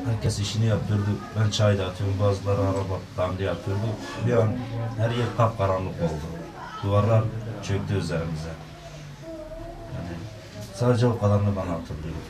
Herkes işini yapıyordu. Ben çay dağıtıyorum, bazıları araba damlı yapıyordu. Bir an her yer kapkaranlık oldu. Duvarlar çöktü üzerimize. Yani sadece o kadarını ben hatırlıyorum.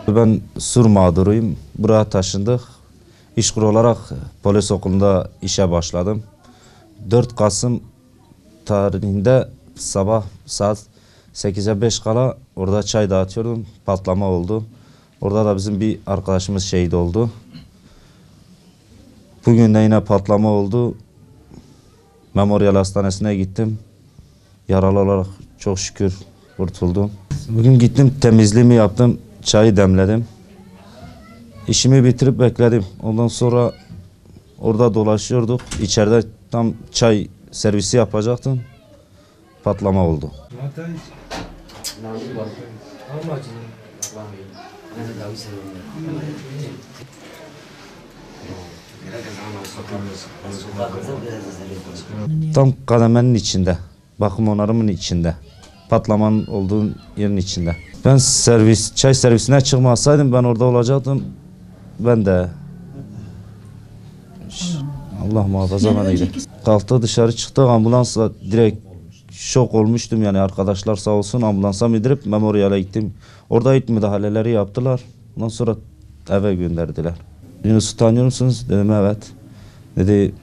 Ben sur mağduruyum. Buraya taşındık. İşkur olarak polis okulunda işe başladım. 4 Kasım tarihinde sabah saat 8'e 5 kala orada çay dağıtıyordum. Patlama oldu. Orada da bizim bir arkadaşımız şehit oldu. Bugün de yine patlama oldu. Memorial Hastanesi'ne gittim. Yaralı olarak çok şükür kurtuldum. Bugün gittim, temizliğimi yaptım. Çayı demledim. İşimi bitirip bekledim. Ondan sonra orada dolaşıyorduk. İçeride tam çay servisi yapacaktım. Patlama oldu. Tam kademenin içinde. Bakım onarımın içinde. Patlamanın olduğu yerin içinde. Ben çay servisine çıkmasaydım ben orada olacaktım. Ben de Allah muhafaza beneydi. Kalktı dışarı çıktık, ambulansla direkt şok olmuştum yani, arkadaşlar sağ olsun ambulansa bindirip Memorial'e gittim. Orada ilk müdahaleleri yaptılar. Ondan sonra eve gönderdiler. Yunus'u tanıyor musunuz? Dedim evet. Dedi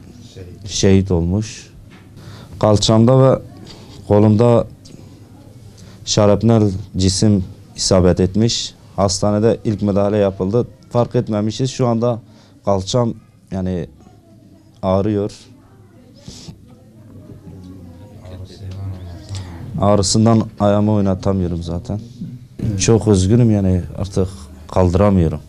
şehit olmuş. Kalçamda ve kolumda şarapnel cisim isabet etmiş. Hastanede ilk müdahale yapıldı. Fark etmemişiz. Şu anda kalçam yani ağrıyor. Ağrısından ayağımı oynatamıyorum zaten. Çok üzgünüm yani, artık kaldıramıyorum.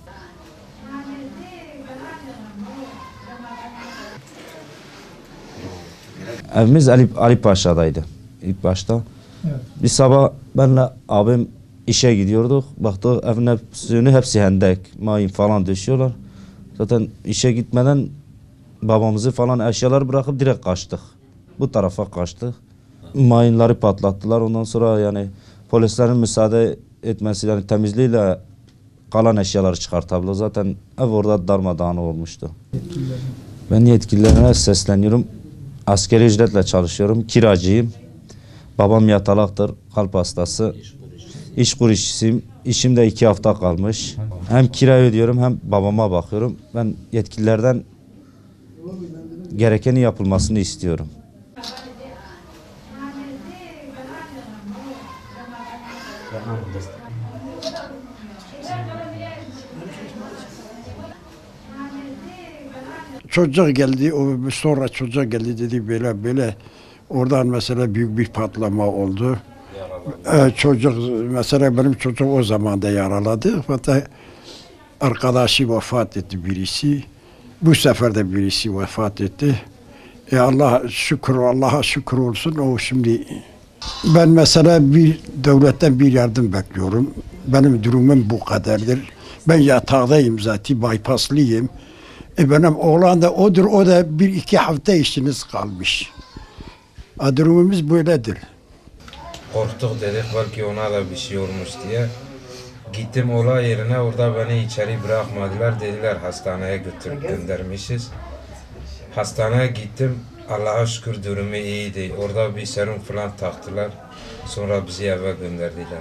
Evimiz Ali Paşa'daydı ilk başta. Evet. Bir sabah benle abim işe gidiyorduk. Baktık evin hepsi hendek, mayın falan düşüyorlar. Zaten işe gitmeden babamızı falan eşyaları bırakıp direkt kaçtık. Bu tarafa kaçtık. Mayınları patlattılar. Ondan sonra yani polislerin müsaade etmesiyle, yani temizliğiyle kalan eşyaları çıkartabiliyor. Zaten ev orada darmadağın olmuştu. Ben yetkililerine sesleniyorum. Askeri ücretle çalışıyorum. Kiracıyım. Babam yatalaktır. Kalp hastası. İşkur işçisiyim. İşim de 2 hafta kalmış. Hem kira ödüyorum hem babama bakıyorum. Ben yetkililerden gerekeni yapılmasını istiyorum. Çocuk geldi, sonra çocuk geldi dedi böyle oradan mesela büyük bir patlama oldu. Çocuk mesela benim çocuk o zaman da yaraladı. Hatta arkadaşı vefat etti birisi. Bu sefer de birisi vefat etti. Allah'a şükür olsun. O şimdi ben mesela bir devletten bir yardım bekliyorum. Benim durumum bu kadardır. Ben yataktayım zaten, bypasslıyım. Benim oğlan da odur, o da 1-2 hafta işiniz kalmış. Durumumuz böyledir. Korktuk, dedik belki ona da bir şey olmuş diye. Gittim olay yerine, orada beni içeri bırakmadılar. Dediler hastaneye göndermişiz. Hastaneye gittim, Allah'a şükür durumu iyiydi. Orada bir serum falan taktılar. Sonra bizi eve gönderdiler.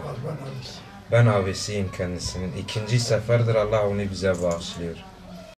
Ben abisiyim kendisinin. 2. seferdir Allah onu bize bağışlıyor.